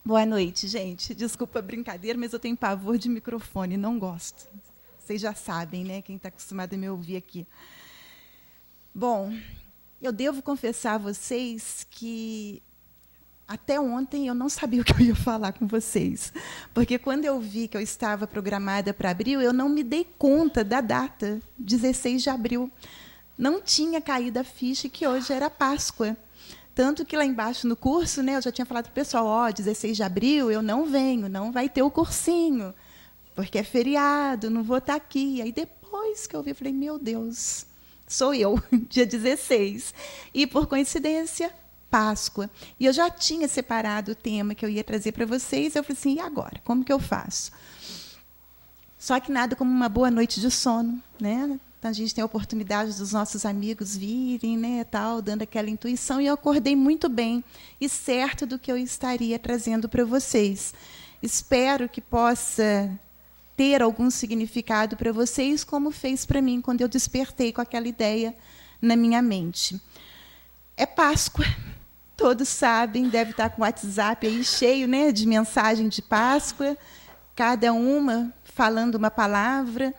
Boa noite, gente. Desculpa a brincadeira, mas eu tenho pavor de microfone, não gosto. Vocês já sabem, né? Quem está acostumado a me ouvir aqui. Bom, eu devo confessar a vocês que até ontem eu não sabia o que eu ia falar com vocês. Porque quando eu vi que eu estava programada para abril, eu não me dei conta da data, 16 de abril. Não tinha caído a ficha que hoje era Páscoa. Tanto que lá embaixo no curso, né, eu já tinha falado para o pessoal, 16 de abril eu não venho, não vai ter o cursinho, porque é feriado, não vou estar aqui. Aí depois que eu vi, eu falei, meu Deus, sou eu, dia 16. E, por coincidência, Páscoa. E eu já tinha separado o tema que eu ia trazer para vocês. Eu falei assim, e agora? Como que eu faço? Só que nada como uma boa noite de sono, né? Então, a gente tem a oportunidade dos nossos amigos virem, né, tal, dando aquela intuição, e eu acordei muito bem e certo do que eu estaria trazendo para vocês. Espero que possa ter algum significado para vocês, como fez para mim quando eu despertei com aquela ideia na minha mente. É Páscoa. Todos sabem, deve estar com o WhatsApp aí cheio, né, de mensagem de Páscoa, cada uma falando uma palavra: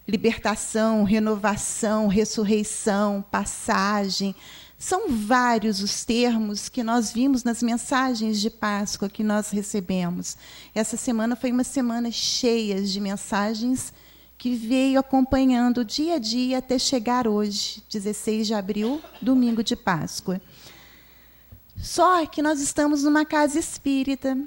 libertação, renovação, ressurreição, passagem. São vários os termos que nós vimos nas mensagens de Páscoa que nós recebemos. Essa semana foi uma semana cheia de mensagens que veio acompanhando dia a dia até chegar hoje, 16 de abril, domingo de Páscoa. Só que nós estamos numa casa espírita,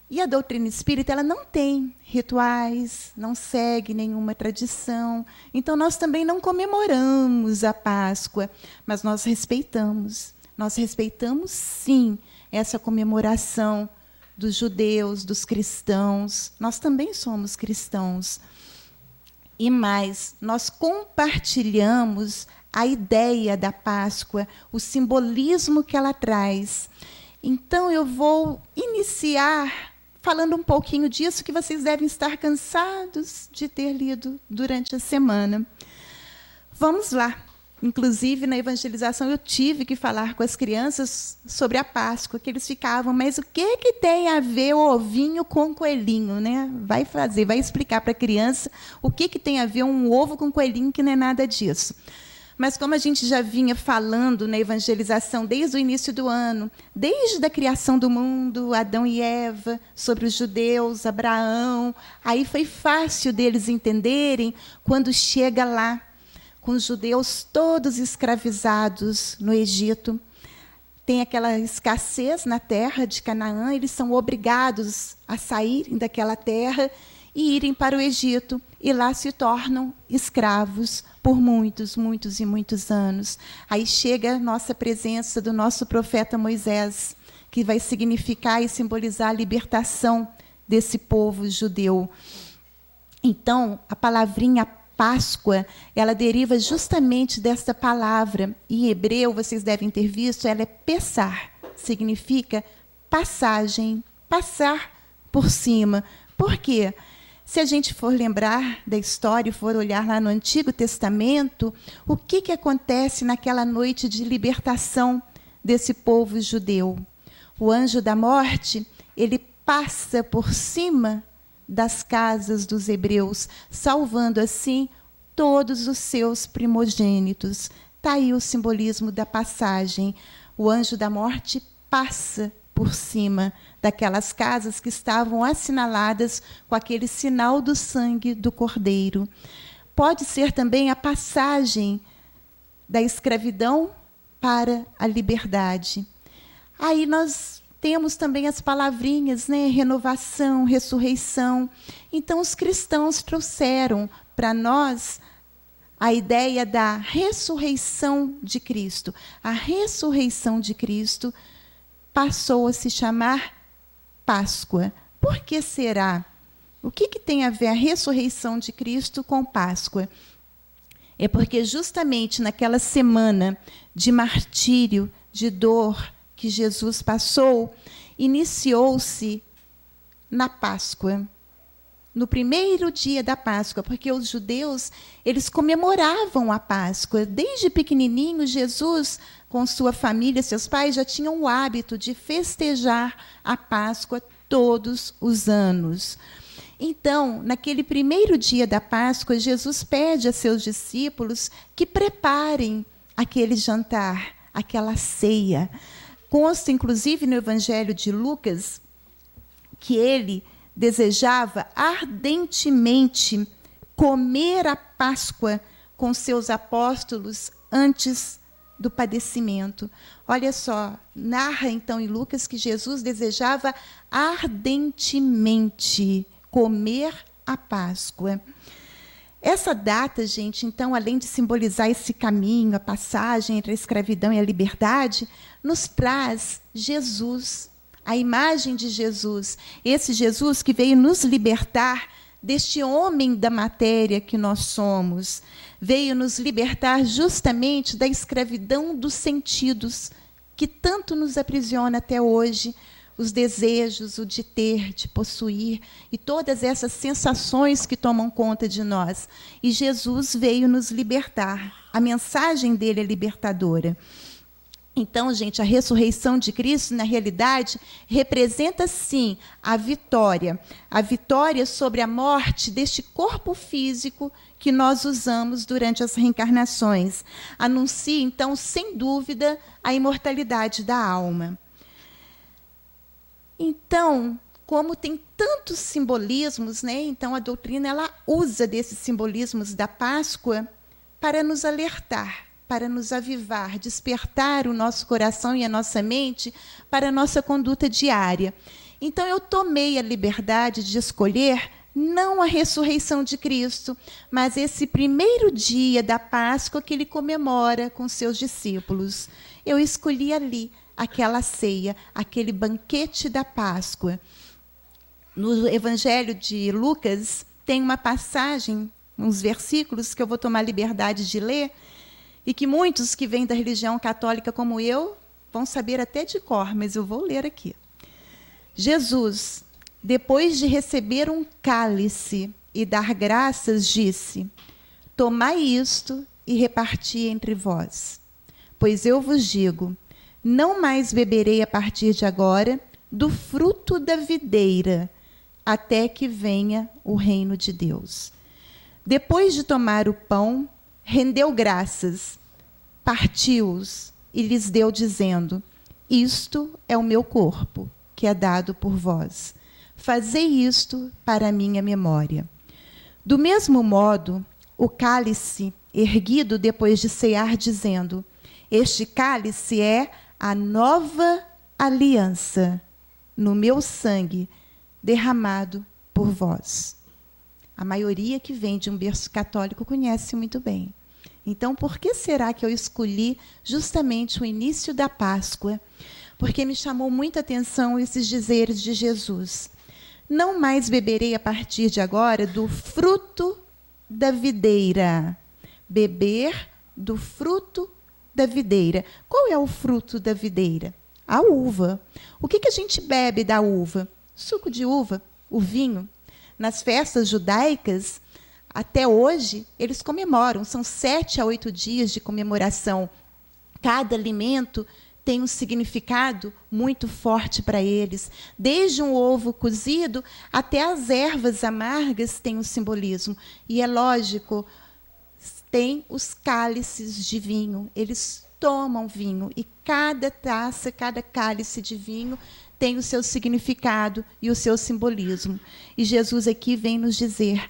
e a doutrina espírita ela não tem rituais, não segue nenhuma tradição. Então, nós também não comemoramos a Páscoa, mas nós respeitamos. Nós respeitamos, sim, essa comemoração dos judeus, dos cristãos. Nós também somos cristãos. E mais, nós compartilhamos a ideia da Páscoa, o simbolismo que ela traz. Então, eu vou iniciar falando um pouquinho disso, que vocês devem estar cansados de ter lido durante a semana. Vamos lá. Inclusive, na evangelização, eu tive que falar com as crianças sobre a Páscoa, que eles ficavam, mas o que tem a ver o ovinho com coelhinho? Né? Vai explicar para a criança o que tem a ver um ovo com coelhinho, que não é nada disso. Mas, como a gente já vinha falando na evangelização desde o início do ano, desde a criação do mundo, Adão e Eva, sobre os judeus, Abraão, aí foi fácil deles entenderem quando chega lá, com os judeus todos escravizados no Egito. Tem aquela escassez na terra de Canaã, eles são obrigados a saírem daquela terra e irem para o Egito, e lá se tornam escravos por muitos, muitos e muitos anos. Aí chega a nossa presença do nosso profeta Moisés, que vai significar e simbolizar a libertação desse povo judeu. Então, a palavrinha Páscoa, ela deriva justamente desta palavra. Em hebreu, vocês devem ter visto, ela é Pessar, significa passagem, passar por cima. Por quê? Se a gente for lembrar da história e for olhar lá no Antigo Testamento, o que acontece naquela noite de libertação desse povo judeu? O anjo da morte, ele passa por cima das casas dos hebreus, salvando assim todos os seus primogênitos. Está aí o simbolismo da passagem. O anjo da morte passa por cima daquelas casas que estavam assinaladas com aquele sinal do sangue do Cordeiro. Pode ser também a passagem da escravidão para a liberdade. Aí nós temos também as palavrinhas, né? Renovação, ressurreição. Então, os cristãos trouxeram para nós a ideia da ressurreição de Cristo. A ressurreição de Cristo passou a se chamar Páscoa. Por que será? O que tem a ver a ressurreição de Cristo com Páscoa? É porque justamente naquela semana de martírio, de dor que Jesus passou, iniciou-se na Páscoa. No primeiro dia da Páscoa, porque os judeus, eles comemoravam a Páscoa. Desde pequenininho, Jesus, com sua família, seus pais, já tinham o hábito de festejar a Páscoa todos os anos. Então, naquele primeiro dia da Páscoa, Jesus pede a seus discípulos que preparem aquele jantar, aquela ceia. Consta, inclusive, no Evangelho de Lucas, que ele desejava ardentemente comer a Páscoa com seus apóstolos antes do padecimento. Olha só, narra então em Lucas que Jesus desejava ardentemente comer a Páscoa. Essa data, gente, então, além de simbolizar esse caminho, a passagem entre a escravidão e a liberdade, nos traz Jesus, a imagem de Jesus, esse Jesus que veio nos libertar deste homem da matéria que nós somos, veio nos libertar justamente da escravidão dos sentidos, que tanto nos aprisiona até hoje, os desejos, o de ter, de possuir, e todas essas sensações que tomam conta de nós. E Jesus veio nos libertar. A mensagem dele é libertadora. Então, gente, a ressurreição de Cristo, na realidade, representa, sim, a vitória sobre a morte deste corpo físico que nós usamos durante as reencarnações. Anuncia, então, sem dúvida, a imortalidade da alma. Então, como tem tantos simbolismos, né? Então a doutrina ela usa desses simbolismos da Páscoa para nos alertar, para nos avivar, despertar o nosso coração e a nossa mente para a nossa conduta diária. Então eu tomei a liberdade de escolher não a ressurreição de Cristo, mas esse primeiro dia da Páscoa que ele comemora com seus discípulos. Eu escolhi ali aquela ceia, aquele banquete da Páscoa. No Evangelho de Lucas, tem uma passagem, uns versículos que eu vou tomar a liberdade de ler, e que muitos que vêm da religião católica como eu vão saber até de cor, mas eu vou ler aqui. Jesus, depois de receber um cálice e dar graças, disse: tomai isto e reparti entre vós. Pois eu vos digo, não mais beberei a partir de agora do fruto da videira, até que venha o reino de Deus. Depois de tomar o pão, rendeu graças, partiu-os e lhes deu, dizendo: isto é o meu corpo, que é dado por vós. Fazei isto para a minha memória. Do mesmo modo, o cálice, erguido depois de cear, dizendo: este cálice é a nova aliança no meu sangue, derramado por vós. A maioria que vem de um berço católico conhece muito bem. Então, por que será que eu escolhi justamente o início da Páscoa? Porque me chamou muita atenção esses dizeres de Jesus. Não mais beberei a partir de agora do fruto da videira. Beber do fruto da videira. Qual é o fruto da videira? A uva. O que a gente bebe da uva? Suco de uva, o vinho. Nas festas judaicas, até hoje, eles comemoram. São 7 a 8 dias de comemoração. Cada alimento tem um significado muito forte para eles. Desde um ovo cozido até as ervas amargas têm um simbolismo. E é lógico, tem os cálices de vinho. Eles tomam vinho e cada taça, cada cálice de vinho tem o seu significado e o seu simbolismo. E Jesus aqui vem nos dizer: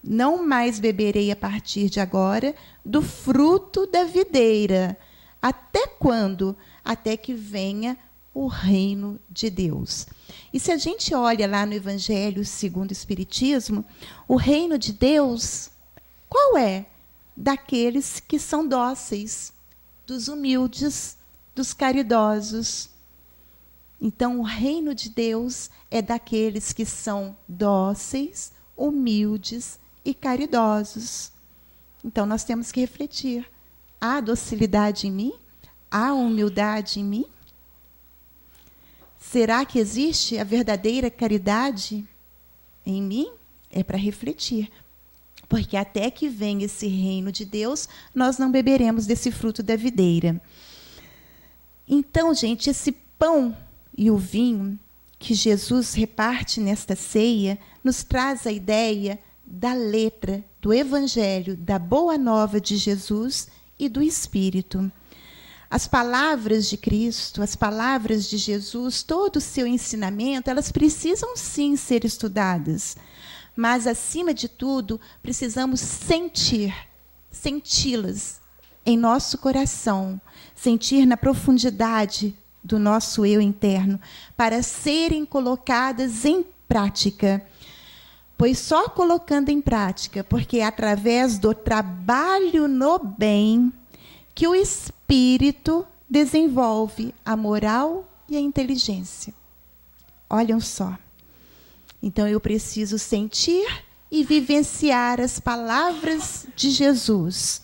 não mais beberei a partir de agora do fruto da videira. Até quando? Até que venha o reino de Deus. E se a gente olha lá no Evangelho segundo o Espiritismo, o reino de Deus, qual é? Daqueles que são dóceis, dos humildes, dos caridosos. Então, o reino de Deus é daqueles que são dóceis, humildes e caridosos. Então, nós temos que refletir. Há docilidade em mim? Há humildade em mim? Será que existe a verdadeira caridade em mim? É para refletir. Porque até que venha esse reino de Deus, nós não beberemos desse fruto da videira. Então, gente, esse pão e o vinho que Jesus reparte nesta ceia nos traz a ideia da letra do Evangelho, da Boa Nova de Jesus e do Espírito. As palavras de Cristo, as palavras de Jesus, todo o seu ensinamento, elas precisam sim ser estudadas. Mas, acima de tudo, precisamos senti-las em nosso coração, sentir na profundidade do nosso eu interno, para serem colocadas em prática. Pois só colocando em prática, porque é através do trabalho no bem que o Espírito desenvolve a moral e a inteligência. Olhem só. Então, eu preciso sentir e vivenciar as palavras de Jesus,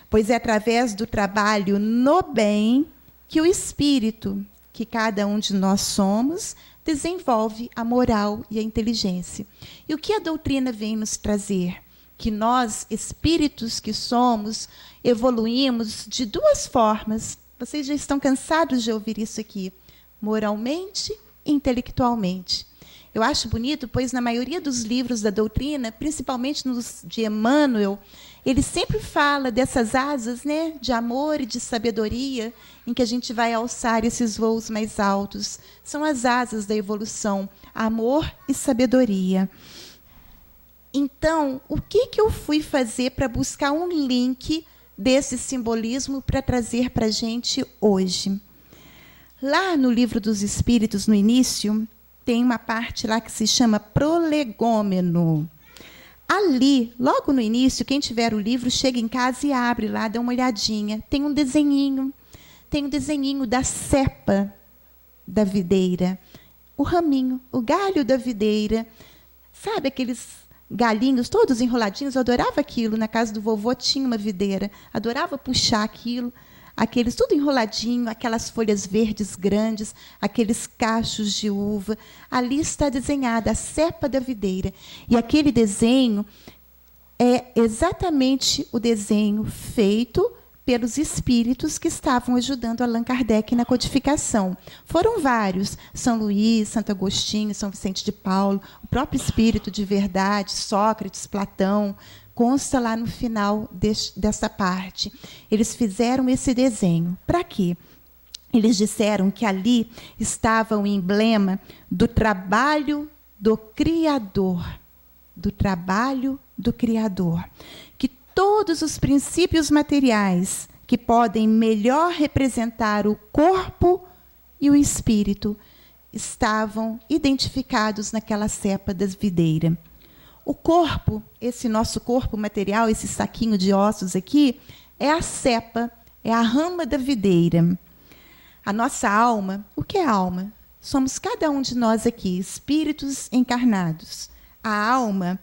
pois é através do trabalho no bem que o Espírito, que cada um de nós somos, desenvolve a moral e a inteligência. E o que a doutrina vem nos trazer? Que nós, espíritos que somos, evoluímos de duas formas. Vocês já estão cansados de ouvir isso aqui. Moralmente e intelectualmente. Eu acho bonito, pois na maioria dos livros da doutrina, principalmente nos de Emmanuel, ele sempre fala dessas asas, né, de amor e de sabedoria, em que a gente vai alçar esses voos mais altos. São as asas da evolução, amor e sabedoria. Então, o que eu fui fazer para buscar um link desse simbolismo para trazer para a gente hoje? Lá no Livro dos Espíritos, no início, tem uma parte lá que se chama prolegômeno. Ali, logo no início, quem tiver o livro, chega em casa e abre lá, dá uma olhadinha. Tem um desenhinho da cepa da videira, o raminho, o galho da videira. Sabe aqueles galinhos todos enroladinhos? Eu adorava aquilo. Na casa do vovô tinha uma videira. Adorava puxar aquilo. Aqueles tudo enroladinho, aquelas folhas verdes grandes, aqueles cachos de uva. Ali está desenhada a cepa da videira. E aquele desenho é exatamente o desenho feito pelos espíritos que estavam ajudando Allan Kardec na codificação. Foram vários, São Luís, Santo Agostinho, São Vicente de Paulo, o próprio Espírito de Verdade, Sócrates, Platão, consta lá no final dessa parte. Eles fizeram esse desenho. Para quê? Eles disseram que ali estava o emblema do trabalho do Criador. Do trabalho do Criador. Que todos os princípios materiais que podem melhor representar o corpo e o espírito estavam identificados naquela cepa da videira. O corpo, esse nosso corpo material, esse saquinho de ossos aqui, é a cepa, é a rama da videira. A nossa alma, o que é alma? Somos cada um de nós aqui, espíritos encarnados. A alma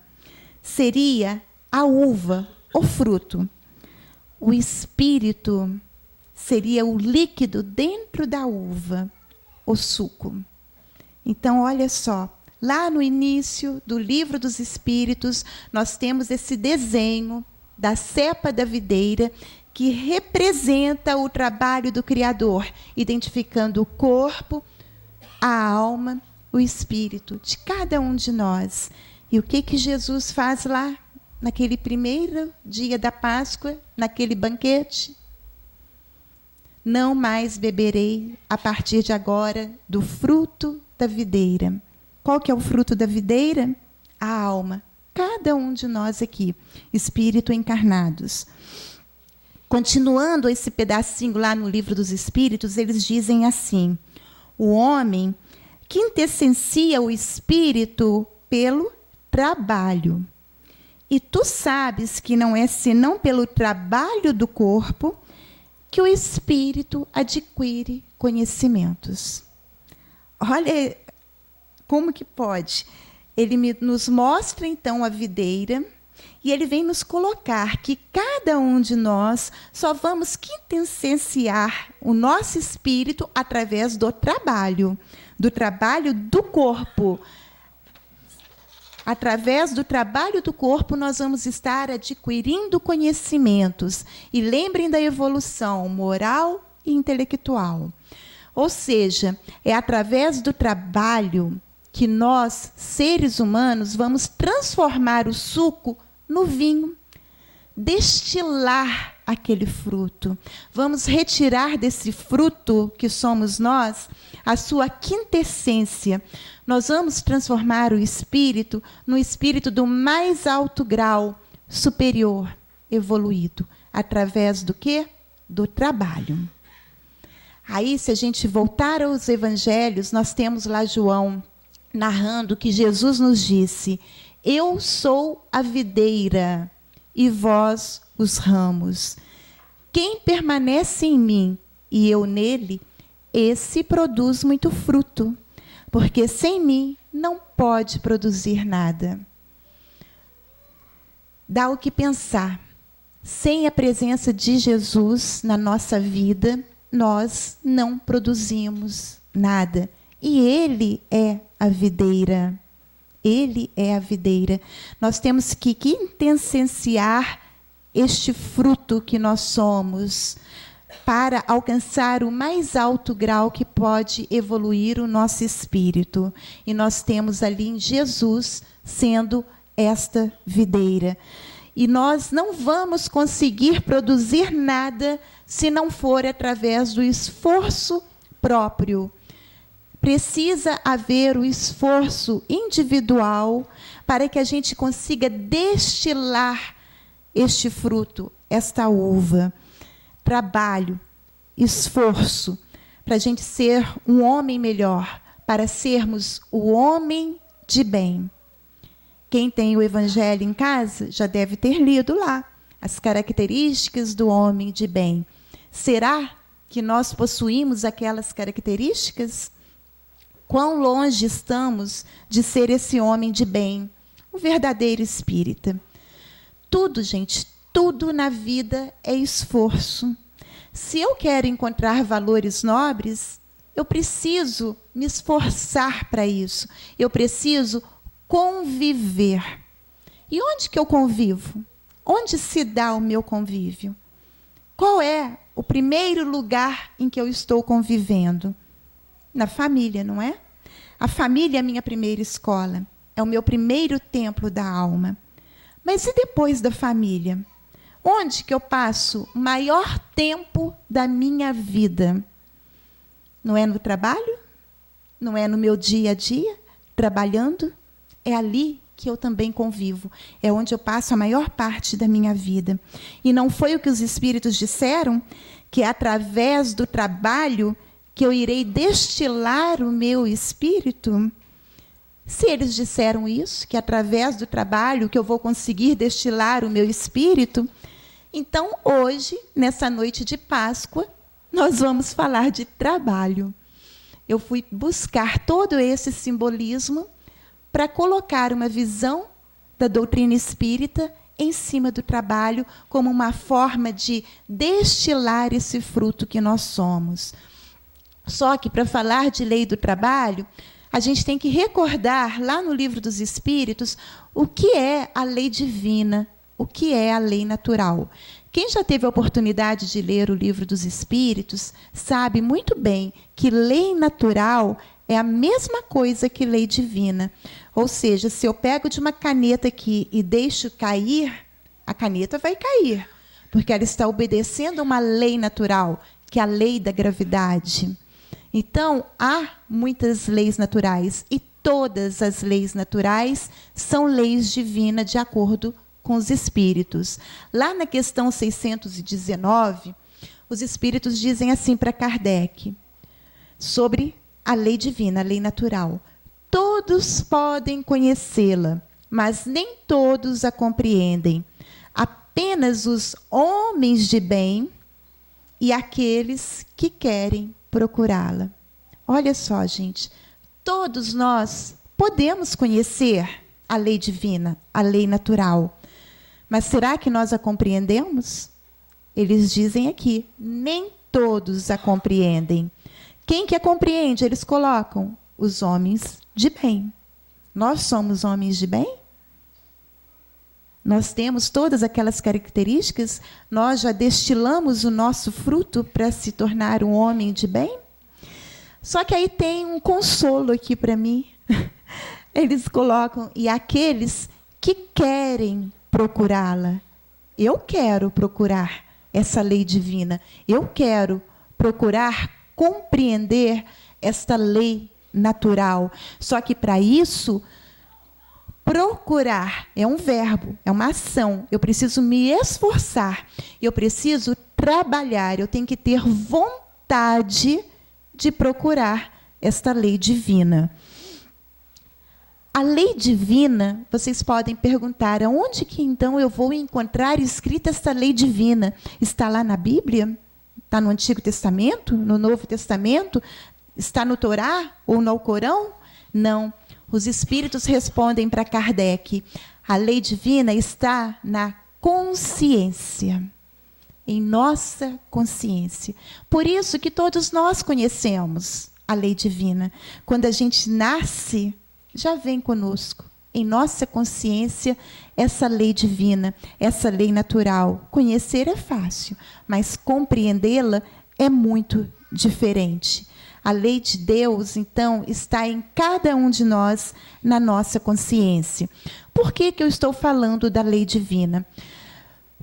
seria a uva, o fruto. O espírito seria o líquido dentro da uva, o suco. Então, olha só. Lá no início do Livro dos Espíritos, nós temos esse desenho da cepa da videira que representa o trabalho do Criador, identificando o corpo, a alma, o espírito de cada um de nós. E o que Jesus faz lá, naquele primeiro dia da Páscoa, naquele banquete? Não mais beberei, a partir de agora, do fruto da videira. Qual que é o fruto da videira? A alma. Cada um de nós aqui, espírito encarnados. Continuando esse pedacinho lá no Livro dos Espíritos, eles dizem assim: o homem quintessencia o espírito pelo trabalho. E tu sabes que não é senão pelo trabalho do corpo que o espírito adquire conhecimentos. Olha como que pode. Ele nos mostra, então, a videira, e ele vem nos colocar que cada um de nós só vamos quintessenciar o nosso espírito através do trabalho do corpo. Através do trabalho do corpo, nós vamos estar adquirindo conhecimentos. E lembrem da evolução moral e intelectual. Ou seja, é através do trabalho que nós, seres humanos, vamos transformar o suco no vinho, destilar aquele fruto. Vamos retirar desse fruto que somos nós a sua quintessência. Nós vamos transformar o espírito no espírito do mais alto grau, superior, evoluído. Através do quê? Do trabalho. Aí, se a gente voltar aos evangelhos, nós temos lá João narrando que Jesus nos disse: eu sou a videira e vós os ramos. Quem permanece em mim e eu nele, esse produz muito fruto, porque sem mim não pode produzir nada. Dá o que pensar. Sem a presença de Jesus na nossa vida, nós não produzimos nada. E Ele é a videira. Ele é a videira. Nós temos que quintessenciar este fruto que nós somos para alcançar o mais alto grau que pode evoluir o nosso espírito. E nós temos ali em Jesus sendo esta videira. E nós não vamos conseguir produzir nada se não for através do esforço próprio. Precisa haver o esforço individual para que a gente consiga destilar este fruto, esta uva. Trabalho, esforço, para a gente ser um homem melhor, para sermos o homem de bem. Quem tem o Evangelho em casa já deve ter lido lá as características do homem de bem. Será que nós possuímos aquelas características? Quão longe estamos de ser esse homem de bem, um verdadeiro espírita? Tudo, gente, tudo na vida é esforço. Se eu quero encontrar valores nobres, eu preciso me esforçar para isso. Eu preciso conviver. E onde que eu convivo? Onde se dá o meu convívio? Qual é o primeiro lugar em que eu estou convivendo? Na família, não é? A família é a minha primeira escola. É o meu primeiro templo da alma. Mas e depois da família? Onde que eu passo o maior tempo da minha vida? Não é no trabalho? Não é no meu dia a dia? Trabalhando? É ali que eu também convivo. É onde eu passo a maior parte da minha vida. E não foi o que os espíritos disseram? Que é através do trabalho que eu irei destilar o meu espírito? Se eles disseram isso, que através do trabalho que eu vou conseguir destilar o meu espírito, então hoje, nessa noite de Páscoa, nós vamos falar de trabalho. Eu fui buscar todo esse simbolismo para colocar uma visão da doutrina espírita em cima do trabalho como uma forma de destilar esse fruto que nós somos. Só que, para falar de lei do trabalho, a gente tem que recordar, lá no Livro dos Espíritos, o que é a lei divina, o que é a lei natural. Quem já teve a oportunidade de ler o Livro dos Espíritos sabe muito bem que lei natural é a mesma coisa que lei divina. Ou seja, se eu pego de uma caneta aqui e deixo cair, a caneta vai cair, porque ela está obedecendo a uma lei natural, que é a lei da gravidade. Então, há muitas leis naturais, e todas as leis naturais são leis divinas de acordo com os espíritos. Lá na questão 619, os espíritos dizem assim para Kardec, sobre a lei divina, a lei natural. Todos podem conhecê-la, mas nem todos a compreendem. Apenas os homens de bem e aqueles que querem procurá-la. Olha só, gente, todos nós podemos conhecer a lei divina, a lei natural, mas será que nós a compreendemos? Eles dizem aqui, nem todos a compreendem. Quem que a compreende? Eles colocam os homens de bem. Nós somos homens de bem? Nós temos todas aquelas características? Nós já destilamos o nosso fruto para se tornar um homem de bem? Só que aí tem um consolo aqui para mim. Eles colocam, e aqueles que querem procurá-la. Eu quero procurar essa lei divina. Eu quero procurar compreender esta lei natural. Só que, para isso, procurar é um verbo, é uma ação. Eu preciso me esforçar. Eu preciso trabalhar. Eu tenho que ter vontade de procurar esta lei divina. A lei divina, vocês podem perguntar, aonde que então eu vou encontrar escrita esta lei divina? Está lá na Bíblia? Está no Antigo Testamento? No Novo Testamento? Está no Torá ou no Alcorão? Não. Os Espíritos respondem para Kardec. A lei divina está na consciência. Em nossa consciência. Por isso que todos nós conhecemos a lei divina. Quando a gente nasce, já vem conosco, em nossa consciência, essa lei divina, essa lei natural. Conhecer é fácil, mas compreendê-la é muito diferente. A lei de Deus, então, está em cada um de nós, na nossa consciência. Por que eu estou falando da lei divina?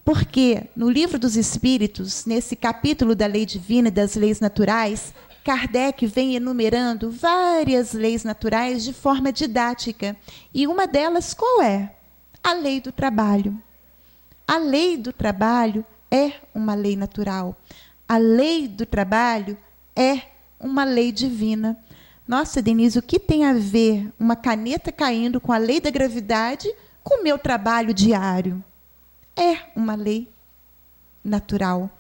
Porque no Livro dos Espíritos, nesse capítulo da lei divina e das leis naturais, Kardec vem enumerando várias leis naturais de forma didática. E uma delas qual é? A lei do trabalho. A lei do trabalho é uma lei natural. A lei do trabalho é uma lei divina. Nossa, Denise, o que tem a ver uma caneta caindo com a lei da gravidade com o meu trabalho diário? É uma lei natural.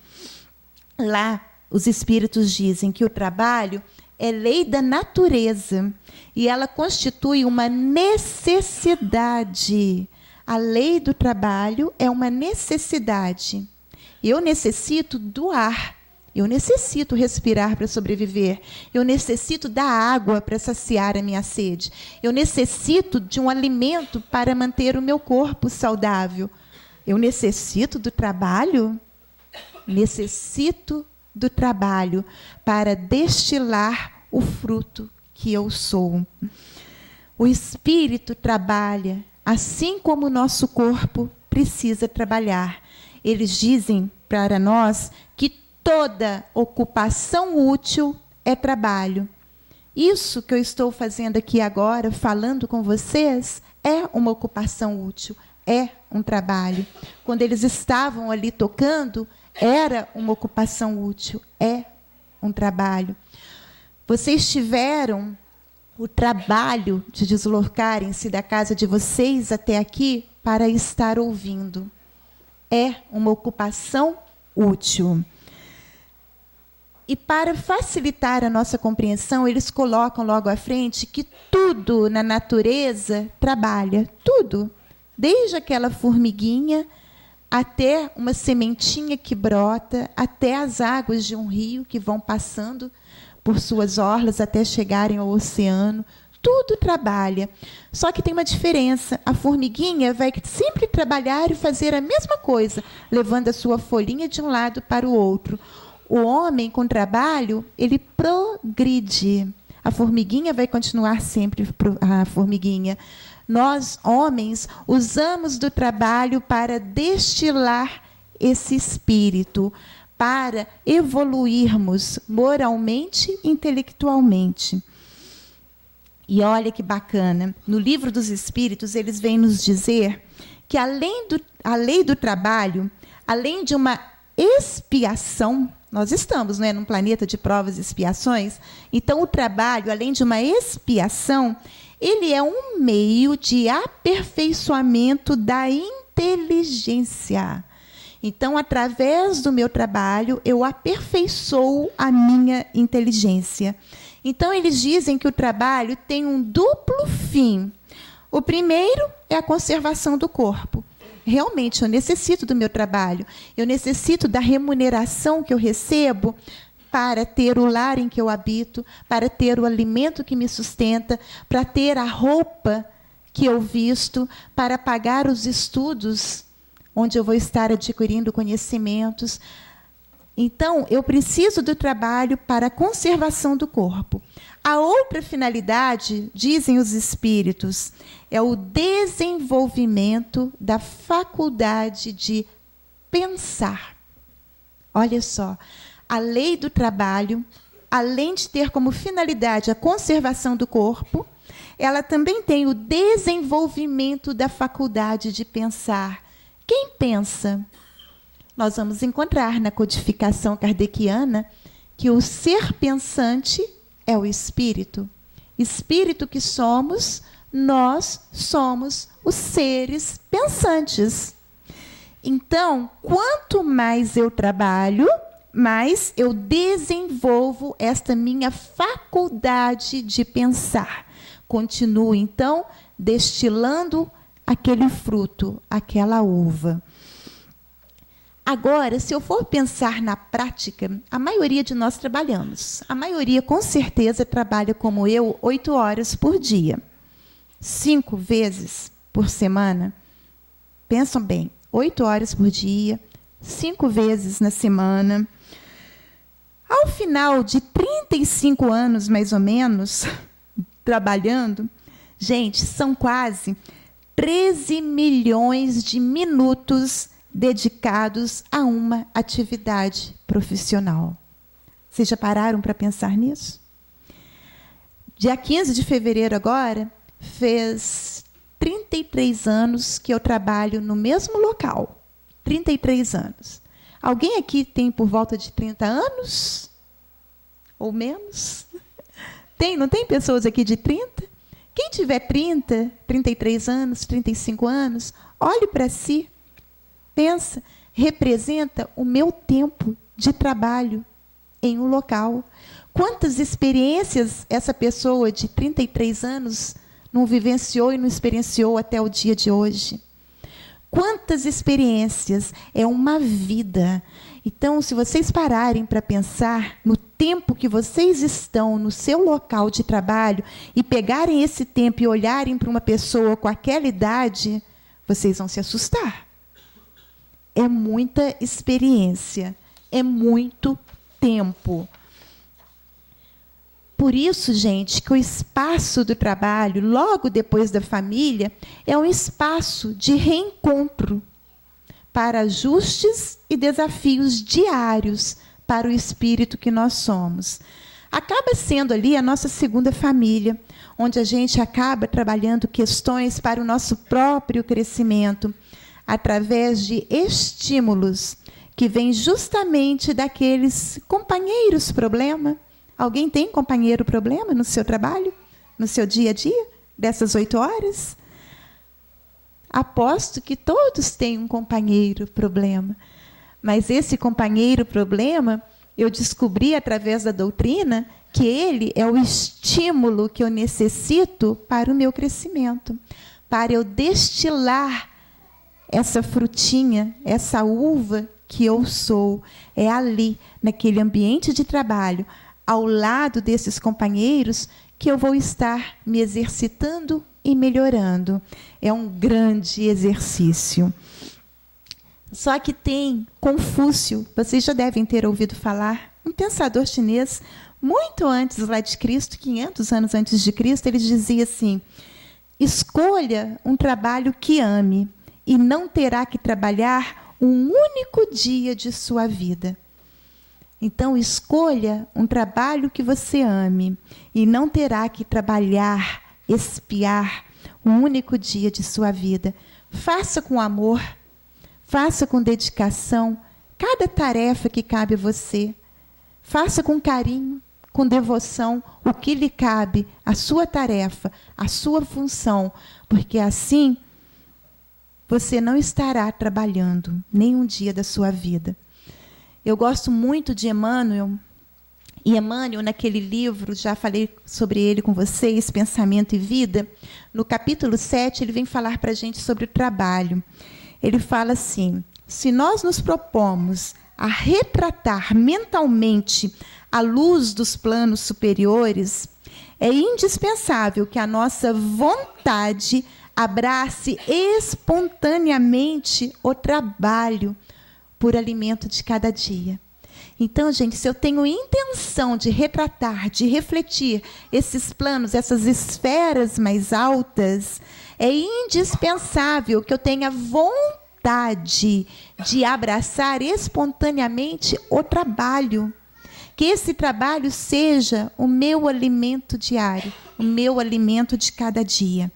Lá, os Espíritos dizem que o trabalho é lei da natureza e ela constitui uma necessidade. A lei do trabalho é uma necessidade. Eu necessito do ar, eu necessito respirar para sobreviver, eu necessito da água para saciar a minha sede, eu necessito de um alimento para manter o meu corpo saudável. Eu necessito do trabalho? Necessito do trabalho para destilar o fruto que eu sou. O espírito trabalha, assim como o nosso corpo precisa trabalhar. Eles dizem para nós que toda ocupação útil é trabalho. Isso que eu estou fazendo aqui agora, falando com vocês, é uma ocupação útil, é um trabalho. Quando eles estavam ali tocando, era uma ocupação útil, é um trabalho. Vocês tiveram o trabalho de deslocarem-se da casa de vocês até aqui para estar ouvindo. É uma ocupação útil. E para facilitar a nossa compreensão, eles colocam logo à frente que tudo na natureza trabalha, tudo. Desde aquela formiguinha até uma sementinha que brota, até as águas de um rio que vão passando por suas orlas até chegarem ao oceano. Tudo trabalha. Só que tem uma diferença. A formiguinha vai sempre trabalhar e fazer a mesma coisa, levando a sua folhinha de um lado para o outro. O homem, com trabalho, ele progride. A formiguinha vai continuar sempre a formiguinha. Nós, homens, usamos do trabalho para destilar esse espírito, para evoluirmos moralmente e intelectualmente. E olha que bacana, no Livro dos Espíritos, eles vêm nos dizer que a lei do trabalho, além de uma expiação, nós estamos, não é, num planeta de provas e expiações, então o trabalho, além de uma expiação, ele é um meio de aperfeiçoamento da inteligência. Então, através do meu trabalho, eu aperfeiçoo a minha inteligência. Então, eles dizem que o trabalho tem um duplo fim. O primeiro é a conservação do corpo. Realmente, eu necessito do meu trabalho. Eu necessito da remuneração que eu recebo para ter o lar em que eu habito, para ter o alimento que me sustenta, para ter a roupa que eu visto, para pagar os estudos onde eu vou estar adquirindo conhecimentos. Então, eu preciso do trabalho para a conservação do corpo. A outra finalidade, dizem os espíritos, é o desenvolvimento da faculdade de pensar. Olha só, a lei do trabalho, além de ter como finalidade a conservação do corpo, ela também tem o desenvolvimento da faculdade de pensar. Quem pensa? Nós vamos encontrar na codificação kardeciana que o ser pensante é o espírito. Espírito que somos, nós somos os seres pensantes. Então, quanto mais eu trabalho, mais eu desenvolvo esta minha faculdade de pensar. Continuo, então, destilando aquele fruto, aquela uva. Agora, se eu for pensar na prática, a maioria de nós trabalhamos. A maioria, com certeza, trabalha como eu 8 horas por dia. 5 vezes por semana. Pensam bem, 8 horas por dia, 5 vezes na semana. Ao final de 35 anos, mais ou menos, trabalhando, gente, são quase 13 milhões de minutos dedicados a uma atividade profissional. Vocês já pararam para pensar nisso? Dia 15 de fevereiro agora, fez 33 anos que eu trabalho no mesmo local. 33 anos. Alguém aqui tem por volta de 30 anos? Ou menos? Tem, não tem pessoas aqui de 30? Quem tiver 30, 33 anos, 35 anos, olhe para si. Pensa, representa o meu tempo de trabalho em um local. Quantas experiências essa pessoa de 33 anos não vivenciou e não experienciou até o dia de hoje? Quantas experiências? É uma vida. Então, se vocês pararem para pensar no tempo que vocês estão no seu local de trabalho e pegarem esse tempo e olharem para uma pessoa com aquela idade, vocês vão se assustar. É muita experiência, é muito tempo. Por isso, gente, que o espaço do trabalho, logo depois da família, é um espaço de reencontro para ajustes e desafios diários para o espírito que nós somos. Acaba sendo ali a nossa segunda família, onde a gente acaba trabalhando questões para o nosso próprio crescimento, através de estímulos que vêm justamente daqueles companheiros problema. Alguém tem companheiro problema no seu trabalho? No seu dia a dia? Dessas 8 horas? Aposto que todos têm um companheiro problema. Mas esse companheiro problema, eu descobri através da doutrina que ele é o estímulo que eu necessito para o meu crescimento, para eu destilar essa frutinha, essa uva que eu sou. É ali, naquele ambiente de trabalho, ao lado desses companheiros, que eu vou estar me exercitando e melhorando. É um grande exercício. Só que tem Confúcio, vocês já devem ter ouvido falar, um pensador chinês, muito antes lá de Cristo, 500 anos antes de Cristo, ele dizia assim: escolha um trabalho que ame, e não terá que trabalhar um único dia de sua vida. Então, escolha um trabalho que você ame e não terá que trabalhar, espiar um único dia de sua vida. Faça com amor, faça com dedicação cada tarefa que cabe a você. Faça com carinho, com devoção, o que lhe cabe, a sua tarefa, a sua função, porque assim você não estará trabalhando nenhum dia da sua vida. Eu gosto muito de Emmanuel, e Emmanuel, naquele livro, já falei sobre ele com vocês, Pensamento e Vida, no capítulo 7, ele vem falar para a gente sobre o trabalho. Ele fala assim: se nós nos propomos a retratar mentalmente a luz dos planos superiores, é indispensável que a nossa vontade abrace espontaneamente o trabalho por alimento de cada dia. Então, gente, se eu tenho intenção de retratar, de refletir esses planos, essas esferas mais altas, é indispensável que eu tenha vontade de abraçar espontaneamente o trabalho. Que esse trabalho seja o meu alimento diário, o meu alimento de cada dia.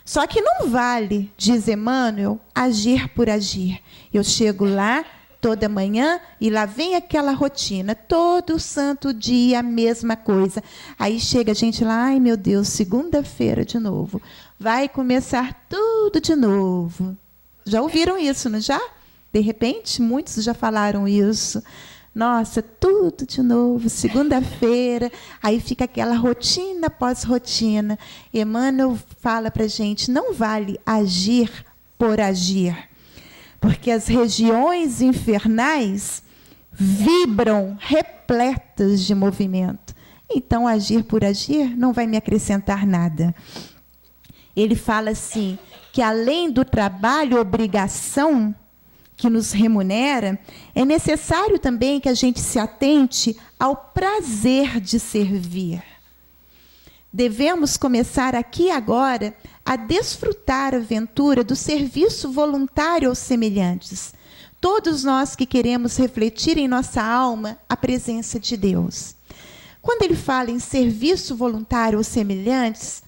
Só que não vale, diz Emmanuel, agir por agir. Eu chego lá toda manhã e lá vem aquela rotina, todo santo dia a mesma coisa. Aí chega a gente lá, ai meu Deus, segunda-feira de novo. Vai começar tudo de novo. Já ouviram isso, não já? De repente, muitos já falaram isso. Nossa, tudo de novo, segunda-feira, aí fica aquela rotina após rotina. Emmanuel fala para a gente, não vale agir por agir, porque as regiões infernais vibram repletas de movimento. Então, agir por agir não vai me acrescentar nada. Ele fala assim, que além do trabalho, obrigação, que nos remunera, é necessário também que a gente se atente ao prazer de servir. Devemos começar aqui agora a desfrutar a aventura do serviço voluntário aos semelhantes. Todos nós que queremos refletir em nossa alma a presença de Deus. Quando ele fala em serviço voluntário aos semelhantes,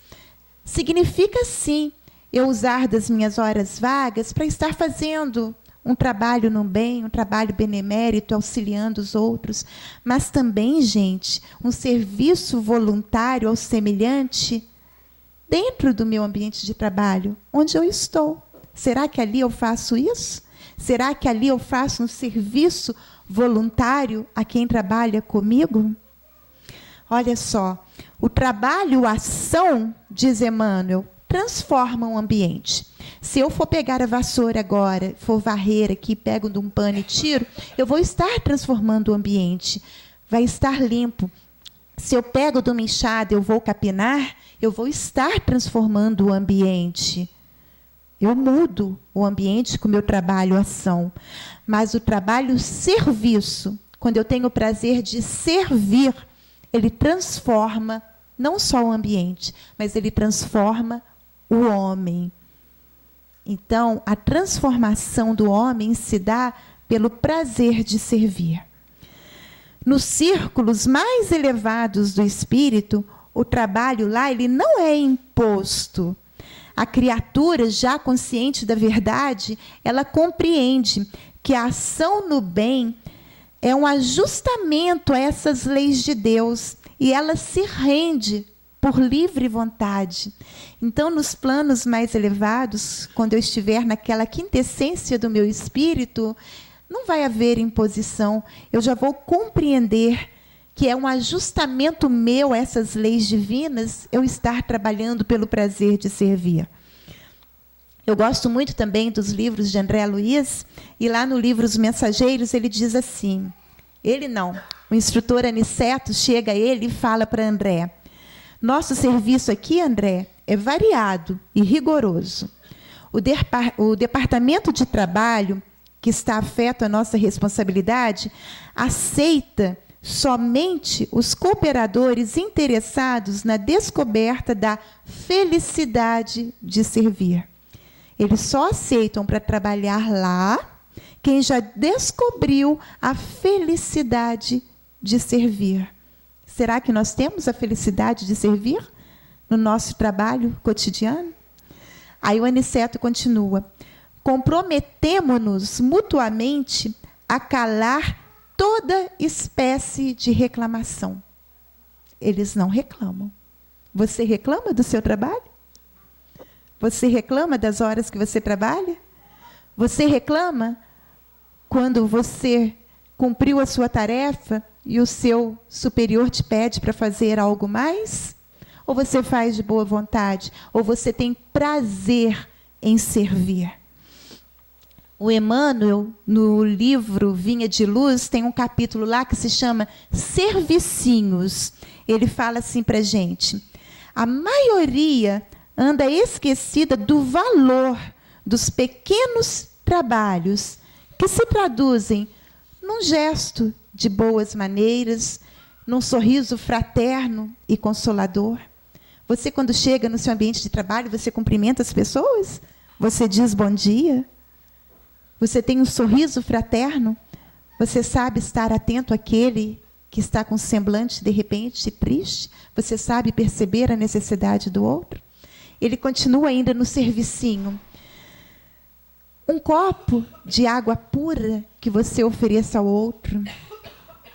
significa sim eu usar das minhas horas vagas para estar fazendo um trabalho no bem, um trabalho benemérito, auxiliando os outros, mas também, gente, um serviço voluntário ao semelhante dentro do meu ambiente de trabalho, onde eu estou. Será que ali eu faço isso? Será que ali eu faço um serviço voluntário a quem trabalha comigo? Olha só, o trabalho, a ação, diz Emmanuel, transforma o ambiente. Se eu for pegar a vassoura agora, for varrer aqui, pego de um pano e tiro, eu vou estar transformando o ambiente. Vai estar limpo. Se eu pego de uma enxada, eu vou capinar, eu vou estar transformando o ambiente. Eu mudo o ambiente com o meu trabalho, ação. Mas o trabalho serviço, quando eu tenho o prazer de servir, ele transforma não só o ambiente, mas ele transforma o homem. Então, a transformação do homem se dá pelo prazer de servir. Nos círculos mais elevados do espírito, o trabalho lá ele não é imposto. A criatura, já consciente da verdade, ela compreende que a ação no bem é um ajustamento a essas leis de Deus e ela se rende por livre vontade. Então, nos planos mais elevados, quando eu estiver naquela quintessência do meu espírito, não vai haver imposição. Eu já vou compreender que é um ajustamento meu a essas leis divinas, eu estar trabalhando pelo prazer de servir. Eu gosto muito também dos livros de André Luiz, e lá no livro Os Mensageiros, ele diz assim, ele não, o instrutor Aniceto chega a ele e fala para André, nosso serviço aqui, André, é variado e rigoroso. O departamento de trabalho, que está afeto à nossa responsabilidade, aceita somente os cooperadores interessados na descoberta da felicidade de servir. Eles só aceitam para trabalhar lá quem já descobriu a felicidade de servir. Será que nós temos a felicidade de servir no nosso trabalho cotidiano? Aí o Aniceto continua. Comprometemo-nos mutuamente a calar toda espécie de reclamação. Eles não reclamam. Você reclama do seu trabalho? Você reclama das horas que você trabalha? Você reclama quando você cumpriu a sua tarefa e o seu superior te pede para fazer algo mais? Ou você faz de boa vontade? Ou você tem prazer em servir? O Emmanuel, no livro Vinha de Luz, tem um capítulo lá que se chama Servicinhos. Ele fala assim para a gente, a maioria anda esquecida do valor dos pequenos trabalhos que se traduzem num gesto de boas maneiras, num sorriso fraterno e consolador? Você, quando chega no seu ambiente de trabalho, você cumprimenta as pessoas? Você diz bom dia? Você tem um sorriso fraterno? Você sabe estar atento àquele que está com semblante, de repente, triste? Você sabe perceber a necessidade do outro? Ele continua ainda no servicinho. Um copo de água pura que você ofereça ao outro.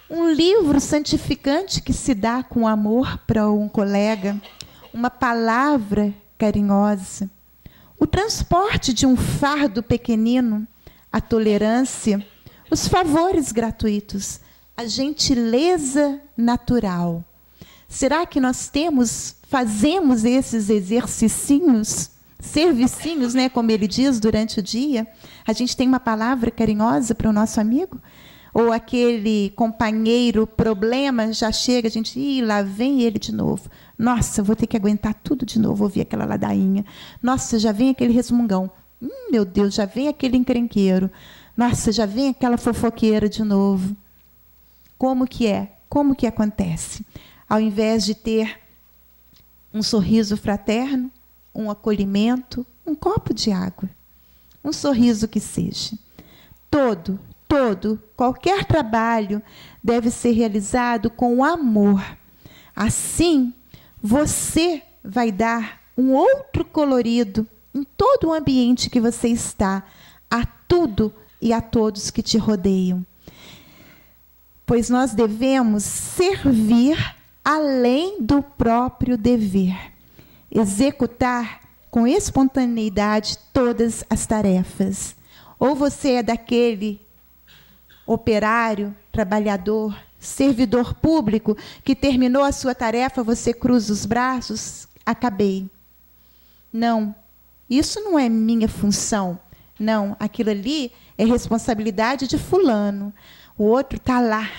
Um livro santificante que se dá com amor para um colega. Uma palavra carinhosa. O transporte de um fardo pequenino. A tolerância. Os favores gratuitos. A gentileza natural. Será que nós fazemos esses exercicinhos, servicinhos, né, como ele diz, durante o dia? A gente tem uma palavra carinhosa para o nosso amigo? Ou aquele companheiro, problema, já chega, a gente, lá vem ele de novo. Nossa, vou ter que aguentar tudo de novo, ouvir aquela ladainha. Nossa, já vem aquele resmungão. Meu Deus, já vem aquele encrenqueiro. Nossa, já vem aquela fofoqueira de novo. Como que é? Como que acontece? Ao invés de ter um sorriso fraterno, um acolhimento, um copo de água, um sorriso que seja. Qualquer trabalho deve ser realizado com amor. Assim, você vai dar um outro colorido em todo o ambiente que você está, a tudo e a todos que te rodeiam. Pois nós devemos servir além do próprio dever. Executar com espontaneidade todas as tarefas. Ou você é daquele operário, trabalhador, servidor público, que terminou a sua tarefa, você cruza os braços, acabei. Não, isso não é minha função. Não, aquilo ali é responsabilidade de fulano. O outro está lá,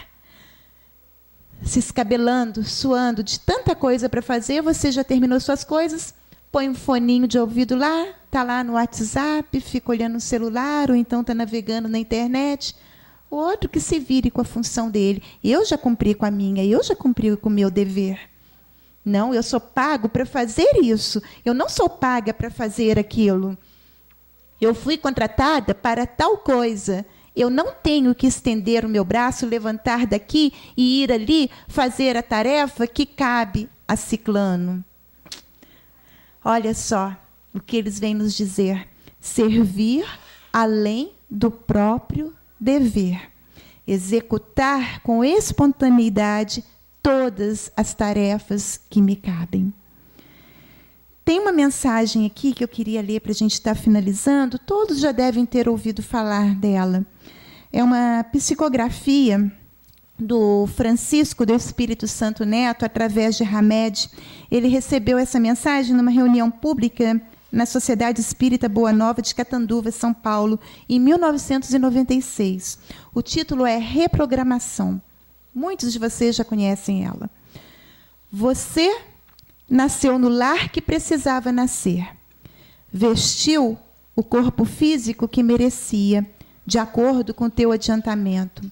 se escabelando, suando, de tanta coisa para fazer, você já terminou suas coisas, põe um foninho de ouvido lá, está lá no WhatsApp, fica olhando no celular, ou então está navegando na internet. O outro que se vire com a função dele. Eu já cumpri com a minha, eu já cumpri com o meu dever. Não, eu sou pago para fazer isso. Eu não sou paga para fazer aquilo. Eu fui contratada para tal coisa. Eu não tenho que estender o meu braço, levantar daqui e ir ali fazer a tarefa que cabe a ciclano. Olha só o que eles vêm nos dizer. Servir além do próprio dever. Executar com espontaneidade todas as tarefas que me cabem. Tem uma mensagem aqui que eu queria ler para a gente estar finalizando. Todos já devem ter ouvido falar dela. É uma psicografia do Francisco do Espírito Santo Neto, através de Hamed. Ele recebeu essa mensagem numa reunião pública na Sociedade Espírita Boa Nova de Catanduva, São Paulo, em 1996. O título é Reprogramação. Muitos de vocês já conhecem ela. Você nasceu no lar que precisava nascer. Vestiu o corpo físico que merecia, de acordo com teu adiantamento.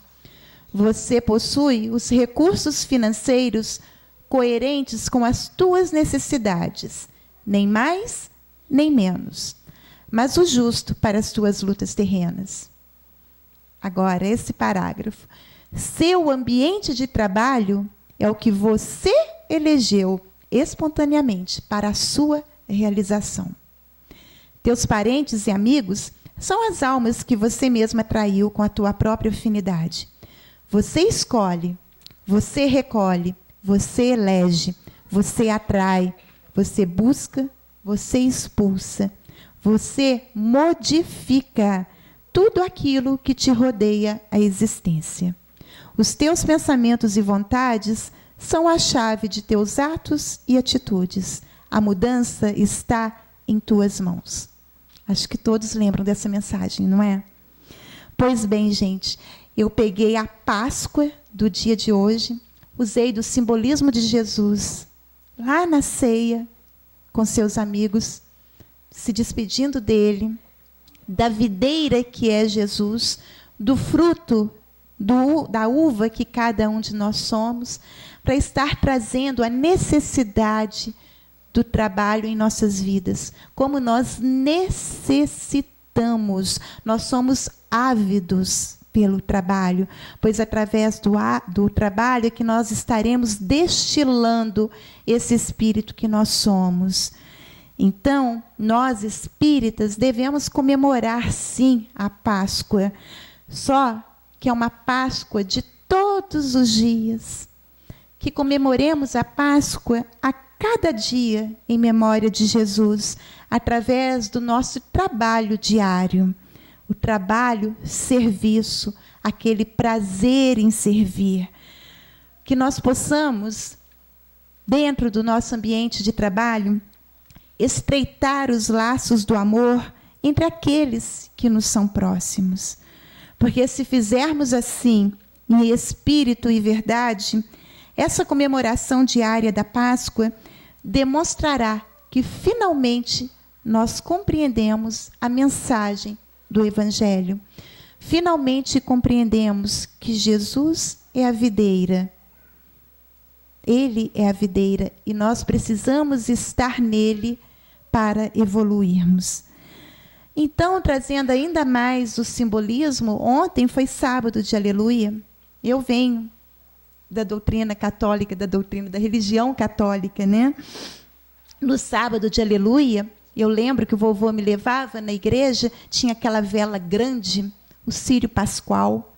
Você possui os recursos financeiros coerentes com as tuas necessidades, nem mais, nem menos, mas o justo para as tuas lutas terrenas. Agora, esse parágrafo. Seu ambiente de trabalho é o que você elegeu espontaneamente para a sua realização. Teus parentes e amigos são as almas que você mesmo atraiu com a tua própria afinidade. Você escolhe, você recolhe, você elege, você atrai, você busca, você expulsa, você modifica tudo aquilo que te rodeia a existência. Os teus pensamentos e vontades são a chave de teus atos e atitudes. A mudança está em tuas mãos. Acho que todos lembram dessa mensagem, não é? Pois bem, gente, eu peguei a Páscoa do dia de hoje, usei do simbolismo de Jesus, lá na ceia, com seus amigos, se despedindo dele, da videira que é Jesus, do fruto da uva que cada um de nós somos, para estar trazendo a necessidade do trabalho em nossas vidas. Como nós necessitamos, nós somos ávidos pelo trabalho, pois através do trabalho é que nós estaremos destilando esse espírito que nós somos. Então, nós espíritas devemos comemorar, sim, a Páscoa, só que é uma Páscoa de todos os dias. Que comemoremos a Páscoa a cada dia em memória de Jesus, através do nosso trabalho diário. O trabalho, serviço, aquele prazer em servir. Que nós possamos, dentro do nosso ambiente de trabalho, estreitar os laços do amor entre aqueles que nos são próximos. Porque se fizermos assim, em espírito e verdade, essa comemoração diária da Páscoa demonstrará que finalmente nós compreendemos a mensagem do Evangelho. Finalmente compreendemos que Jesus é a videira. Ele é a videira e nós precisamos estar nele para evoluirmos. Então, trazendo ainda mais o simbolismo, ontem foi sábado de Aleluia. Eu venho da doutrina católica, da doutrina da religião católica, né? No sábado de Aleluia, eu lembro que o vovô me levava na igreja, tinha aquela vela grande, o círio pascual.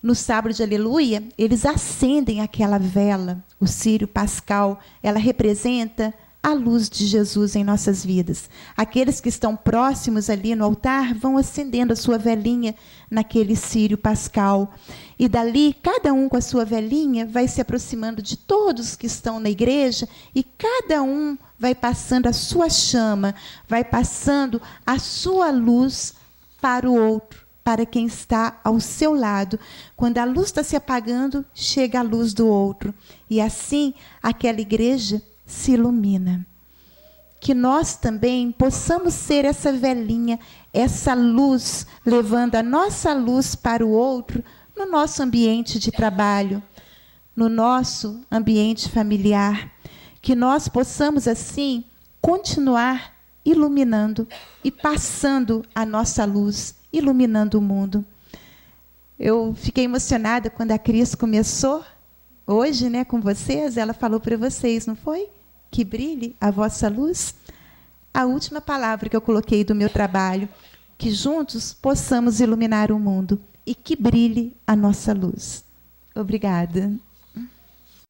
No sábado de Aleluia, eles acendem aquela vela, o círio pascal, ela representa a luz de Jesus em nossas vidas. Aqueles que estão próximos ali no altar vão acendendo a sua velinha naquele círio pascal. E dali, cada um com a sua velinha vai se aproximando de todos que estão na igreja e cada um vai passando a sua chama, vai passando a sua luz para o outro, para quem está ao seu lado. Quando a luz está se apagando, chega a luz do outro. E assim, aquela igreja se ilumina. Que nós também possamos ser essa velinha, essa luz, levando a nossa luz para o outro, no nosso ambiente de trabalho, no nosso ambiente familiar. Que nós possamos, assim, continuar iluminando e passando a nossa luz, iluminando o mundo. Eu fiquei emocionada quando a Cris começou, hoje, né, com vocês, ela falou para vocês, não foi? Que brilhe a vossa luz. A última palavra que eu coloquei do meu trabalho, que juntos possamos iluminar o mundo e que brilhe a nossa luz. Obrigada.